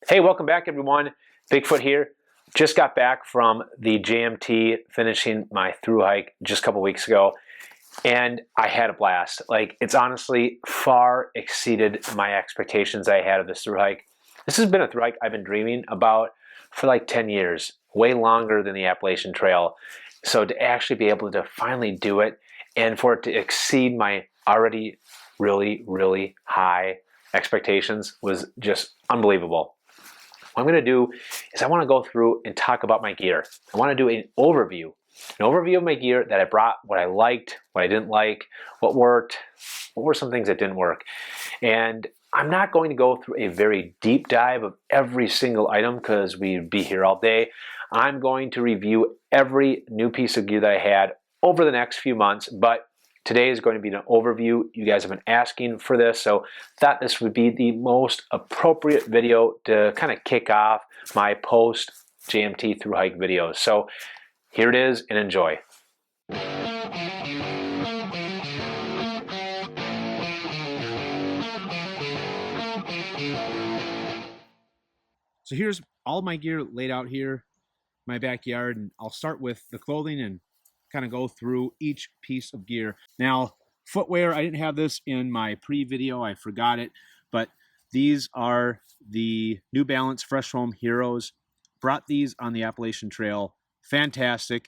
Hey, welcome back everyone. Bigfoot here. Just got back from the JMT finishing my through hike just a couple weeks ago, and I had a blast. Like, it's honestly far exceeded my expectations I had of this through hike. This has been a through hike I've been dreaming about for like 10 years, way longer than the Appalachian Trail. So to actually be able to finally do it and for it to exceed my already really high expectations was just unbelievable. What I'm going to do is I want to go through and talk about my gear. I want to do an overview of my gear that I brought, what I liked, what I didn't like, what worked, what were some things that didn't work. And I'm not going to go through a very deep dive of every single item because we'd be here all day. I'm going to review every new piece of gear that I had over the next few months, but today is going to be an overview. You guys have been asking for this, so thought this would be the most appropriate video to kind of kick off my post JMT through hike videos. So here it is, and enjoy. So here's all my gear laid out here in my backyard, and I'll start with the clothing and kind of go through each piece of gear. Now, footwear, I didn't have this in my pre-video, I forgot it, but these are the New Balance Fresh Foam Heroes. Brought these on the Appalachian Trail. Fantastic.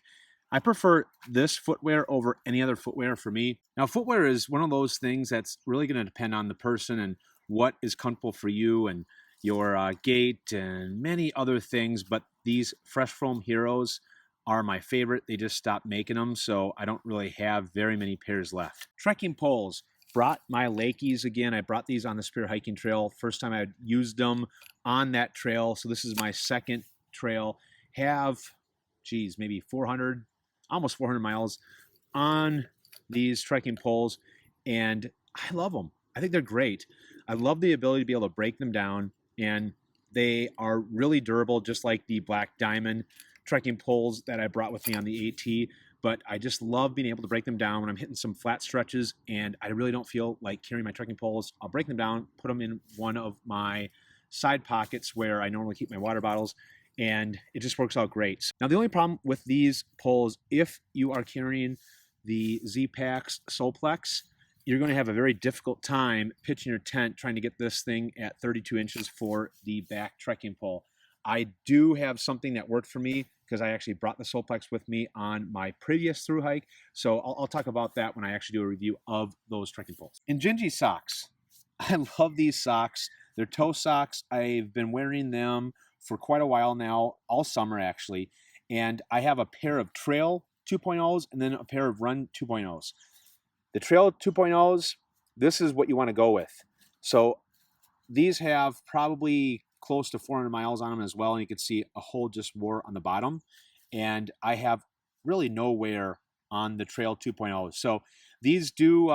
I prefer this footwear over any other footwear for me. Now, footwear is one of those things that's really going to depend on the person and what is comfortable for you and your gait and many other things, but these Fresh Foam Heroes are my favorite. They just stopped making them, so I don't really have very many pairs left. Trekking poles. Brought my Lakeys again. I brought these on the Spear Hiking Trail. First time I used them on that trail, so this is my second trail. Have, geez, maybe 400, almost 400 miles on these trekking poles, and I love them. I think they're great. I love the ability to be able to break them down, and they are really durable, just like the Black Diamond trekking poles that I brought with me on the AT, but I just love being able to break them down when I'm hitting some flat stretches and I really don't feel like carrying my trekking poles. I'll break them down, put them in one of my side pockets where I normally keep my water bottles, and it just works out great. Now, the only problem with these poles, if you are carrying the Zpacks Zpacks, you're going to have a very difficult time pitching your tent trying to get this thing at 32 inches for the back trekking pole. I do have something that worked for me because I actually brought the Zpacks with me on my previous through hike. So I'll talk about that when I actually do a review of those trekking poles. Injinji socks. I love these socks. They're toe socks. I've been wearing them for quite a while now, all summer actually. And I have a pair of Trail 2.0s and then a pair of Run 2.0s. The Trail 2.0s, this is what you want to go with. So these have probably close to 400 miles on them as well, and you can see a hole just wore on the bottom, and I have really no wear on the Trail 2.0. So these do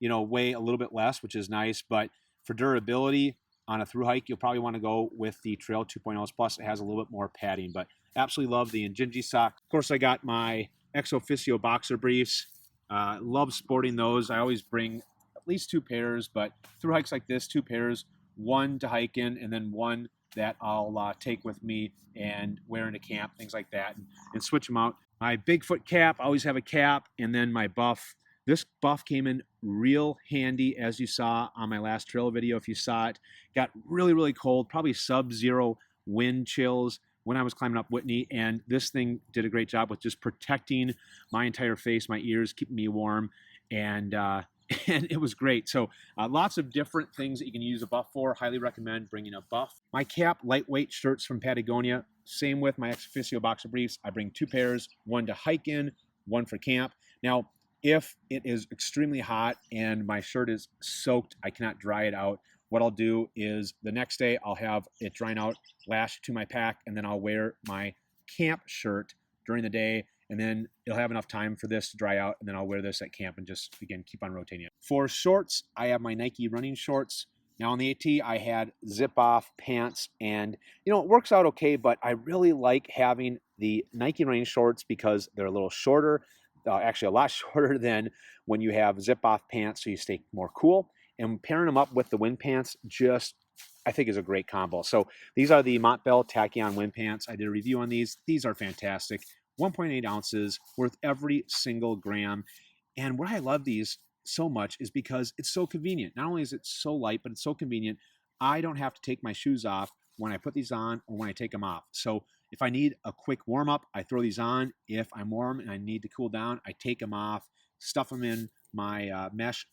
weigh a little bit less, which is nice, but for durability on a through hike, you'll probably want to go with the Trail 2.0s. Plus it has a little bit more padding, but absolutely love the Injinji sock. Of course, I got my EXOFFICIO boxer briefs. Love sporting those. I always bring at least 2 pairs, but through hikes like this, 2 pairs, one to hike in and then one that I'll take with me and wear into camp, things like that, and switch them out. My Bigfoot cap, I always have a cap, and then my buff. This buff came in real handy, as you saw on my last trail video. If you saw it, got really cold, probably sub-zero wind chills when I was climbing up Whitney, and this thing did a great job with just protecting my entire face, my ears, keeping me warm, and it was great. So lots of different things that you can use a buff for. Highly recommend bringing a buff. My cap, lightweight shirts from Patagonia. Same with my EXOFFICIO boxer briefs. I bring 2 pairs, one to hike in, one for camp. Now, if it is extremely hot and my shirt is soaked, I cannot dry it out. What I'll do is the next day I'll have it drying out, lashed to my pack, and then I'll wear my camp shirt during the day, and then it'll have enough time for this to dry out, and then I'll wear this at camp and just, again, keep on rotating it. For shorts, I have my Nike running shorts. Now on the AT, I had zip-off pants, and, it works out okay, but I really like having the Nike running shorts because they're a little shorter, actually a lot shorter than when you have zip-off pants, so you stay more cool. And pairing them up with the wind pants just I think is a great combo. So these are the MONTBELL Tachyon wind pants. I did a review on these. These are fantastic. 1.8 ounces, worth every single gram. And what I love these so much is because it's so convenient. Not only is it so light, but it's so convenient. I don't have to take my shoes off when I put these on or when I take them off. So if I need a quick warm up, I throw these on. If I'm warm and I need to cool down, I take them off, stuff them in my mesh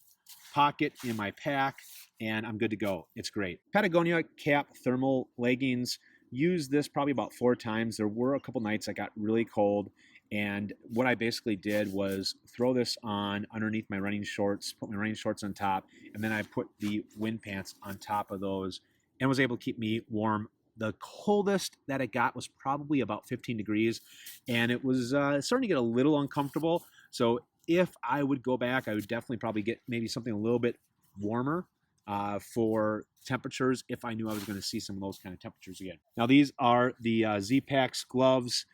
pocket in my pack, and I'm good to go. It's great. Patagonia Cap thermal leggings. Used this probably about 4 times. There were a couple nights I got really cold, and what I basically did was throw this on underneath my running shorts, put my running shorts on top, and then I put the wind pants on top of those and was able to keep me warm. The coldest that it got was probably about 15 degrees, and it was starting to get a little uncomfortable. So if I would go back, I would definitely probably get maybe something a little bit warmer for temperatures if I knew I was going to see some of those kind of temperatures again. Now these are the Zpacks gloves,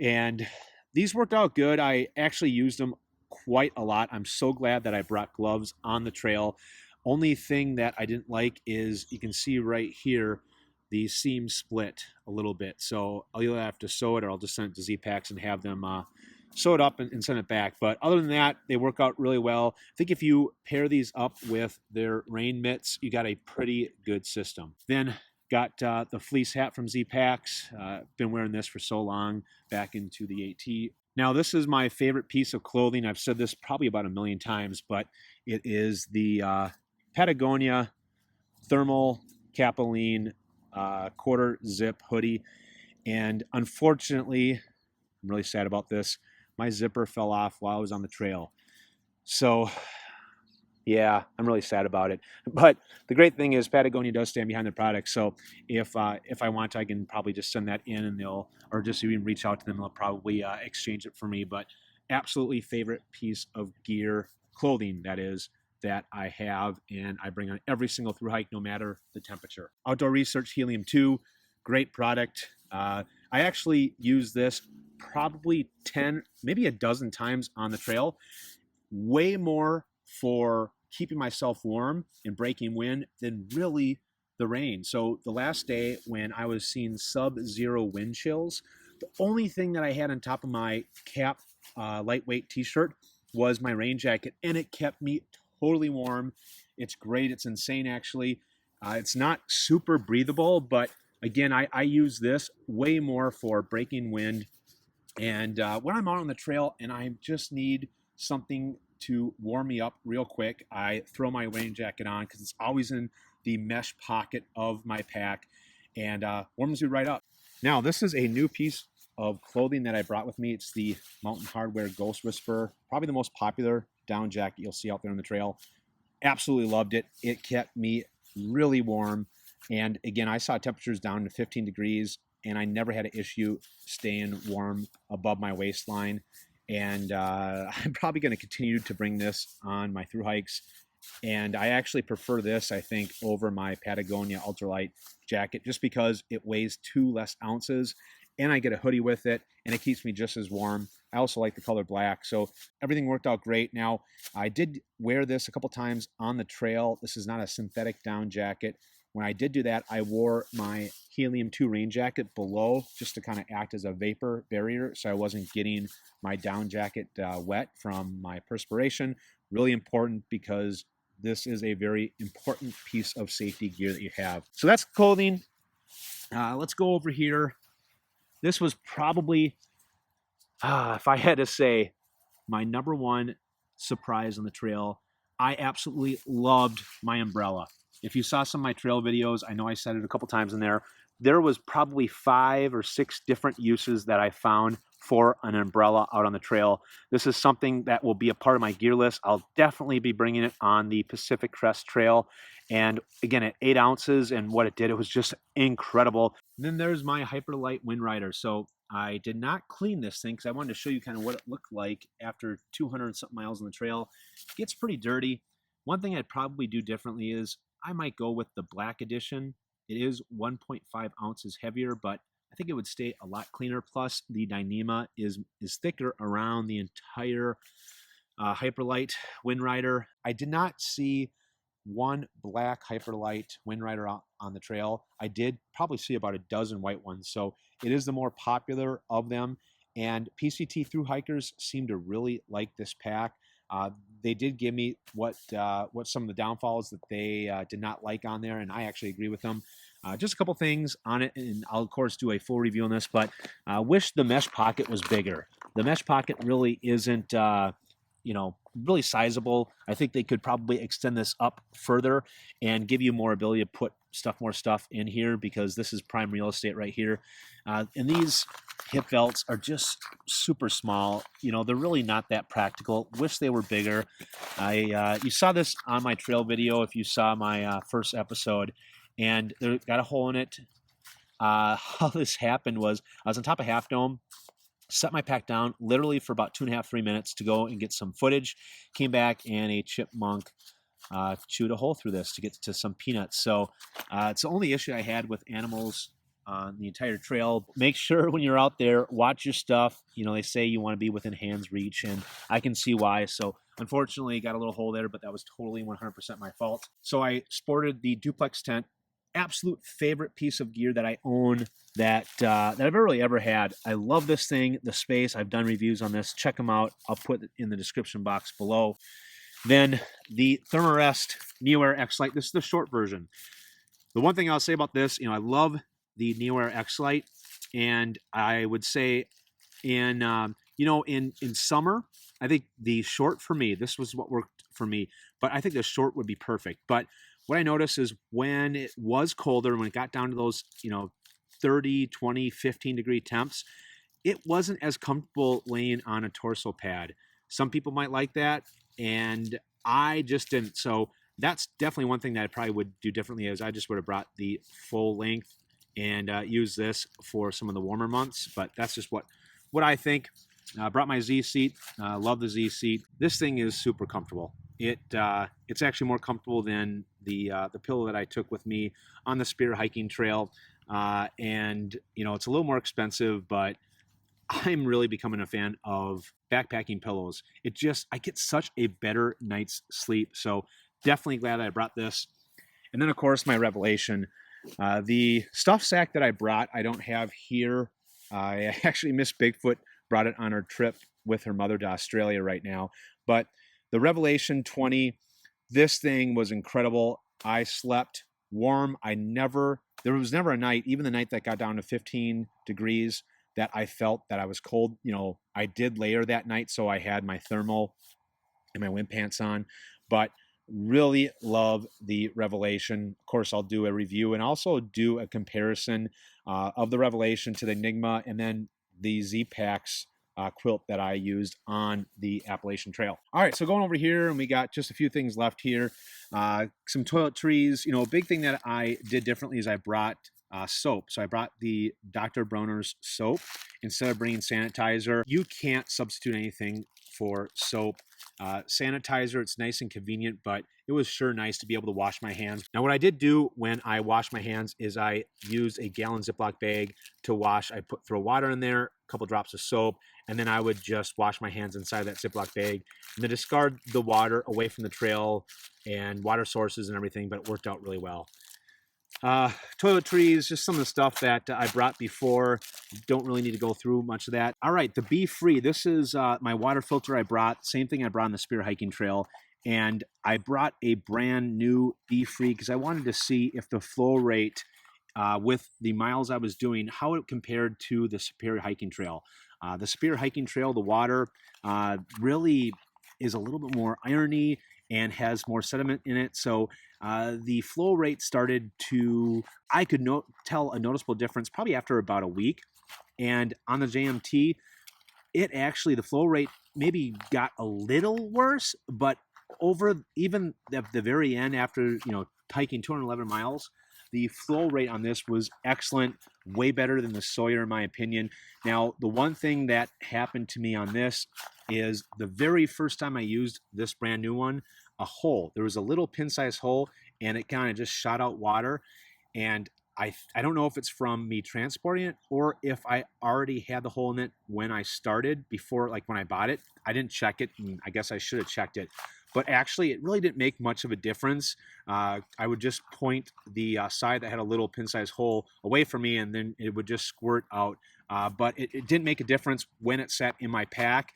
and these worked out good. I actually used them quite a lot. I'm so glad that I brought gloves on the trail. Only thing that I didn't like is you can see right here the seam split a little bit. So I'll either have to sew it or I'll just send it to Zpacks and have them sew it up and send it back. But other than that, they work out really well. I think if you pair these up with their rain mitts, you got a pretty good system. Then got the fleece hat from Zpacks. Been wearing this for so long, back into the AT. Now this is my favorite piece of clothing. I've said this probably about 1,000,000 times, but it is the Patagonia thermal CAPILENE quarter zip hoodie. And unfortunately, I'm really sad about this, my zipper fell off while I was on the trail. So yeah, I'm really sad about it. But the great thing is Patagonia does stand behind the product. So if I want to, I can probably just send that in and they'll, or just even reach out to them, they'll probably exchange it for me. But absolutely favorite piece of gear, clothing that is, that I have, and I bring on every single through hike, no matter the temperature. Outdoor Research Helium 2, great product. I actually use this probably 10, maybe a dozen times on the trail. Way more for keeping myself warm and breaking wind than really the rain. So the last day when I was seeing sub-zero wind chills, the only thing that I had on top of my cap lightweight t-shirt was my rain jacket, and it kept me totally warm. It's great. It's insane, actually. It's not super breathable, but again, I use this way more for breaking wind. And when I'm out on the trail and I just need something to warm me up real quick, I throw my rain jacket on because it's always in the mesh pocket of my pack and warms me right up. Now, this is a new piece of clothing that I brought with me. It's the Mountain Hardwear Ghost Whisperer, probably the most popular down jacket you'll see out there on the trail. Absolutely loved it. It kept me really warm. And again, I saw temperatures down to 15 degrees, and I never had an issue staying warm above my waistline. And I'm probably going to continue to bring this on my through hikes. And I actually prefer this, I think, over my Patagonia ultralight jacket, just because it weighs 2 less ounces, and I get a hoodie with it, and it keeps me just as warm. I also like the color black, so everything worked out great. Now, I did wear this a couple times on the trail. This is not a synthetic down jacket. When I did do that, I wore my Helium 2 rain jacket below just to kind of act as a vapor barrier so I wasn't getting my down jacket wet from my perspiration. Really important because this is a very important piece of safety gear that you have. So that's clothing. Let's go over here. This was probably, if I had to say, my #1 surprise on the trail. I absolutely loved my umbrella. If you saw some of my trail videos, I know I said it a couple times in there, there was probably 5 or 6 different uses that I found for an umbrella out on the trail. This is something that will be a part of my gear list. I'll definitely be bringing it on the Pacific Crest Trail. And again, at 8 ounces and what it did, it was just incredible. And then there's my HYPERLITE Windrider. So I did not clean this thing because I wanted to show you kind of what it looked like after 200 and something miles on the trail. It gets pretty dirty. One thing I'd probably do differently is I might go with the black edition. It is 1.5 ounces heavier, but I think it would stay a lot cleaner. Plus, the Dyneema is thicker around the entire HYPERLITE Windrider. I did not see one black HYPERLITE Windrider on the trail. I did probably see about a dozen white ones, so it is the more popular of them. And PCT through hikers seem to really like this pack. They did give me what some of the downfalls that they did not like on there, and I actually agree with them. Just a couple things on it, and I'll of course do a full review on this, but wish the mesh pocket was bigger. The mesh pocket really isn't, you know, really sizable. I think they could probably extend this up further and give you more ability to put more stuff in here, because this is prime real estate right here. And these hip belts are just super small. You know, they're really not that practical. Wish they were bigger. You saw this on my trail video if you saw my first episode, and they got a hole in it. How this happened was I was on top of Half Dome, set my pack down literally for about 2.5, 3 minutes to go and get some footage. Came back and a chipmunk chewed a hole through this to get to some peanuts. So it's the only issue I had with animals on the entire trail. Make sure when you're out there, watch your stuff. You know, they say you want to be within hand's reach, and I can see why. So unfortunately, got a little hole there, but that was totally 100% my fault. So I sported the Duplex tent. Absolute favorite piece of gear that I own that I've really ever had. I love this thing, the space. I've done reviews on this. Check them out. I'll put it in the description box below. Then the THERM-A-REST NEOAIR XLITE. This is the short version. The one thing I'll say about this, you know, I love the NEOAIR XLITE, and I would say in you know, in summer, I think the short for me, this was what worked for me, but I think the short would be perfect. But what I noticed is when it was colder, when it got down to those, you know, 30, 20, 15 degree temps, it wasn't as comfortable laying on a torso pad. Some people might like that, and I just didn't. So that's definitely one thing that I probably would do differently, is I just would have brought the full length and use this for some of the warmer months. But that's just what I think. Brought my Z seat. Love the Z seat. This thing is super comfortable. It's actually more comfortable than the pillow that I took with me on the spear hiking trail. And you know, it's a little more expensive, but I'm really becoming a fan of backpacking pillows. I get such a better night's sleep. So definitely glad I brought this. And then of course my revelation, the stuff sack that I brought, I don't have here. I actually Miss Bigfoot brought it on her trip with her mother to Australia right now. But the Revelation 20, this thing was incredible. I slept warm. There was never a night, even the night that got down to 15 degrees, that I felt that I was cold. You know, I did layer that night, so I had my thermal and my wind pants on, but really love the Revelation. Of course, I'll do a review and also do a comparison of the Revelation to the Enigma, and then the Zpacks quilt that I used on the Appalachian Trail. All right, so going over here, and we got just a few things left here. Some toiletries. You know, a big thing that I did differently is I brought soap. So I brought the Dr. Bronner's soap instead of bringing sanitizer. You can't substitute anything for soap. Sanitizer, it's nice and convenient, but it was sure nice to be able to wash my hands. Now, what I did do when I washed my hands is I used a gallon Ziploc bag to wash. I throw water in there, a couple drops of soap, and then I would just wash my hands inside that Ziploc bag and then discard the water away from the trail and water sources and everything, but it worked out really well. Toiletries, just some of the stuff that I brought before. Don't really need to go through much of that. All right, the Be Free. This is my water filter I brought. Same thing I brought on the spear hiking trail. And I brought a brand new Be Free because I wanted to see if the flow rate with the miles I was doing, how it compared to the spear hiking trail. The spear hiking trail, the water really is a little bit more irony and has more sediment in it. So the flow rate started to, I could tell a noticeable difference probably after about a week. And on the JMT, the flow rate maybe got a little worse, but over even the very end, after, hiking 211 miles, the flow rate on this was excellent, way better than the Sawyer in my opinion. Now, the one thing that happened to me on this is the very first time I used this brand new one, there was a little pin-sized hole, and it kind of just shot out water. And I don't know if it's from me transporting it or if I already had the hole in it when I started, before, like when I bought it. I didn't check it, and I guess I should have checked it. but actually it really didn't make much of a difference. I would just point the side that had a little pin-sized hole away from me, and then it would just squirt out. But it didn't make a difference when it sat in my pack.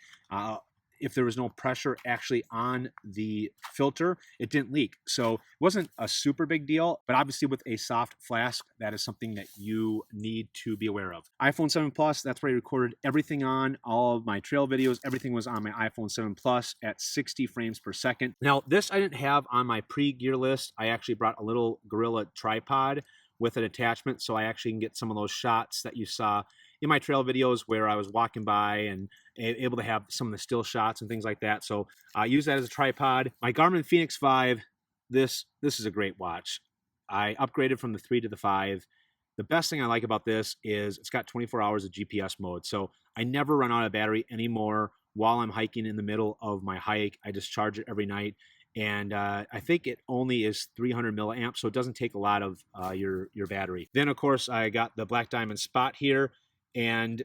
If there was no pressure actually on the filter, it didn't leak. So it wasn't a super big deal, but obviously with a soft flask, that is something that you need to be aware of. iPhone 7 Plus, that's where I recorded everything on. All of my trail videos, everything was on my iPhone 7 Plus at 60 frames per second. Now, this I didn't have on my pre-gear list. I actually brought a little Gorilla tripod with an attachment, so I actually can get some of those shots that you saw in my trail videos where I was walking by and able to have some of the still shots and things like that. So I use that as a tripod. My Garmin Fenix 5, this is a great watch. I upgraded from the 3 to the 5. The best thing I like about this is it's got 24 hours of GPS mode. So I never run out of battery anymore while I'm hiking in the middle of my hike. I just charge it every night. And I think it only is 300 milliamps, so it doesn't take a lot of your battery. Then, of course, I got the Black Diamond Spot here. And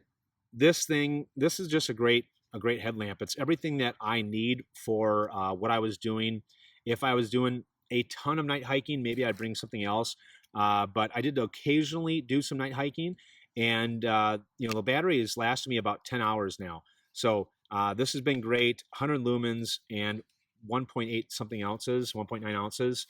this is just a great headlamp. It's everything that I need for what I was doing. If I was doing a ton of night hiking, maybe I'd bring something else. But I did occasionally do some night hiking, and the battery has lasted me about 10 hours now. So this has been great. 100 lumens and 1.8 something ounces, 1.9 ounces.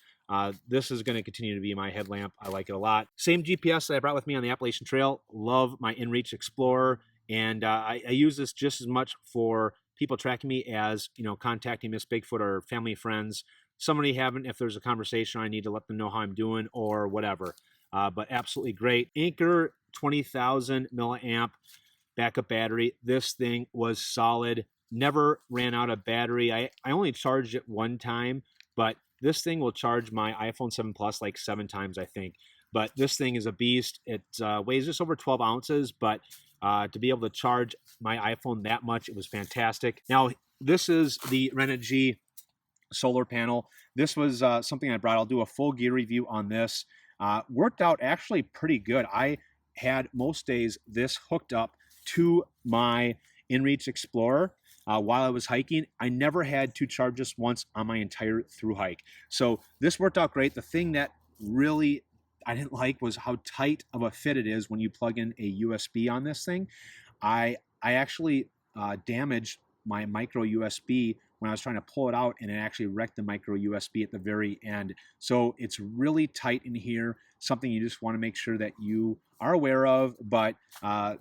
This is going to continue to be my headlamp. I like it a lot. Same GPS that I brought with me on the Appalachian Trail. Love my InReach Explorer, and I use this just as much for people tracking me as contacting Miss Bigfoot or family friends. Somebody haven't, if there's a conversation, I need to let them know how I'm doing or whatever. But absolutely great. Anchor 20,000 milliamp backup battery. This thing was solid. Never ran out of battery. I only charged it one time, but this thing will charge my iPhone 7 Plus like 7 times, I think. But this thing is a beast. It weighs just over 12 ounces, but to be able to charge my iPhone that much, it was fantastic. Now, this is the Renogy solar panel. This was something I brought. I'll do a full gear review on this. Worked out actually pretty good. I had most days this hooked up to my InReach Explorer. While I was hiking, I never had to charge this once on my entire through hike. So this worked out great. The thing that really I didn't like was how tight of a fit it is when you plug in a USB on this thing. I actually damaged my micro USB when I was trying to pull it out, and it actually wrecked the micro USB at the very end. So it's really tight in here, something you just want to make sure that you are aware of. But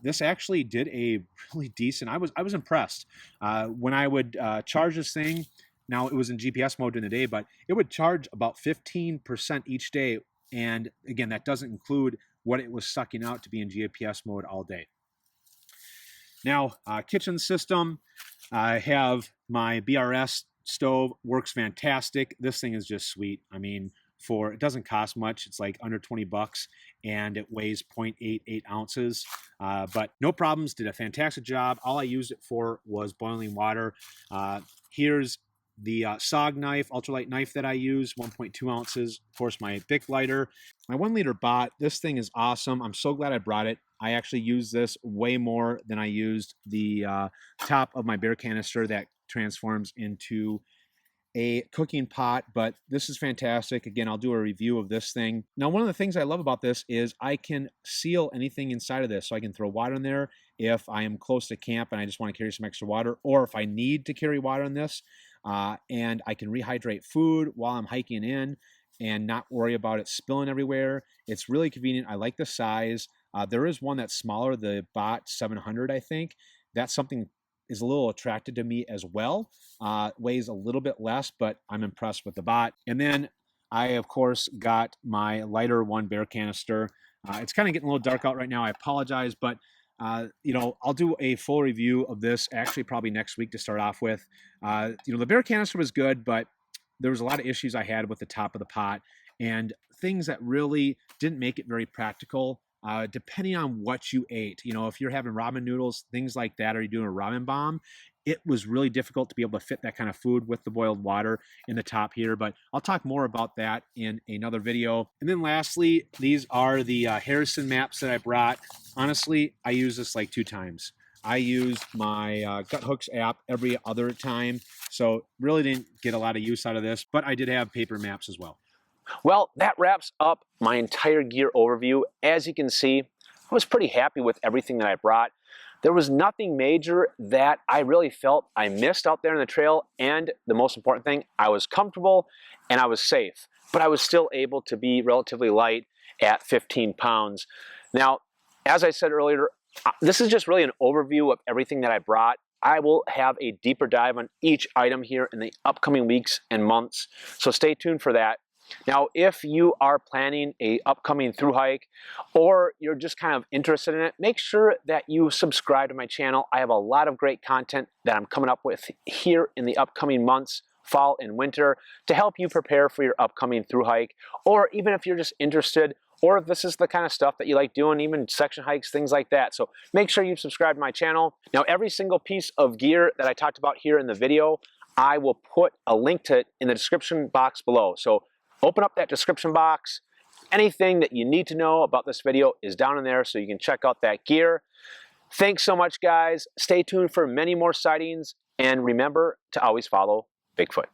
this actually did a really decent, I was impressed. When I would charge this thing, now it was in GPS mode during the day, but it would charge about 15% each day. And again, that doesn't include what it was sucking out to be in GPS mode all day. Now, kitchen system, I have my BRS stove, works fantastic. This thing is just sweet. I mean, it doesn't cost much. It's like under 20 bucks, and it weighs 0.88 ounces. But no problems, did a fantastic job. All I used it for was boiling water. Here's the SOG knife, ultralight knife that I use, 1.2 ounces. Of course, my Bic lighter. My 1 liter bot, this thing is awesome. I'm so glad I brought it. I actually use this way more than I used the top of my beer canister that transforms into a cooking pot, but this is fantastic. Again, I'll do a review of this thing. Now, one of the things I love about this is I can seal anything inside of this. So I can throw water in there if I am close to camp and I just want to carry some extra water, or if I need to carry water in this, and I can rehydrate food while I'm hiking in and not worry about it spilling everywhere. It's really convenient. I like the size. There is one that's smaller, the Bot 700, I think. That's something is a little attracted to me as well. Weighs a little bit less, but I'm impressed with the Bot. And then I, of course, got my lighter one bear canister. It's kind of getting a little dark out right now. I apologize, but I'll do a full review of this actually probably next week to start off with. The bear canister was good, but there was a lot of issues I had with the top of the pot and things that really didn't make it very practical. Depending on what you ate, if you're having ramen noodles, things like that, or you're doing a ramen bomb, it was really difficult to be able to fit that kind of food with the boiled water in the top here. But I'll talk more about that in another video. And then lastly, these are the Harrison maps that I brought. Honestly, I use this like 2 times. I used my Gut Hooks app every other time, so really didn't get a lot of use out of this, but I did have paper maps as well. Well, that wraps up my entire gear overview. As you can see, I was pretty happy with everything that I brought. There was nothing major that I really felt I missed out there in the trail, and the most important thing, I was comfortable and I was safe, but I was still able to be relatively light at 15 pounds. Now, as I said earlier, this is just really an overview of everything that I brought. I will have a deeper dive on each item here in the upcoming weeks and months, so stay tuned for that. Now, if you are planning a upcoming thru hike or you're just kind of interested in it, make sure that you subscribe to my channel. I have a lot of great content that I'm coming up with here in the upcoming months, fall and winter, to help you prepare for your upcoming thru hike, or even if you're just interested, or if this is the kind of stuff that you like doing, even section hikes, things like that. So make sure you subscribe to my channel. Now, every single piece of gear that I talked about here in the video, I will put a link to it in the description box below. So open up that description box. Anything that you need to know about this video is down in there, so you can check out that gear. Thanks so much, guys. Stay tuned for many more sightings, and remember to always follow Bigfoot.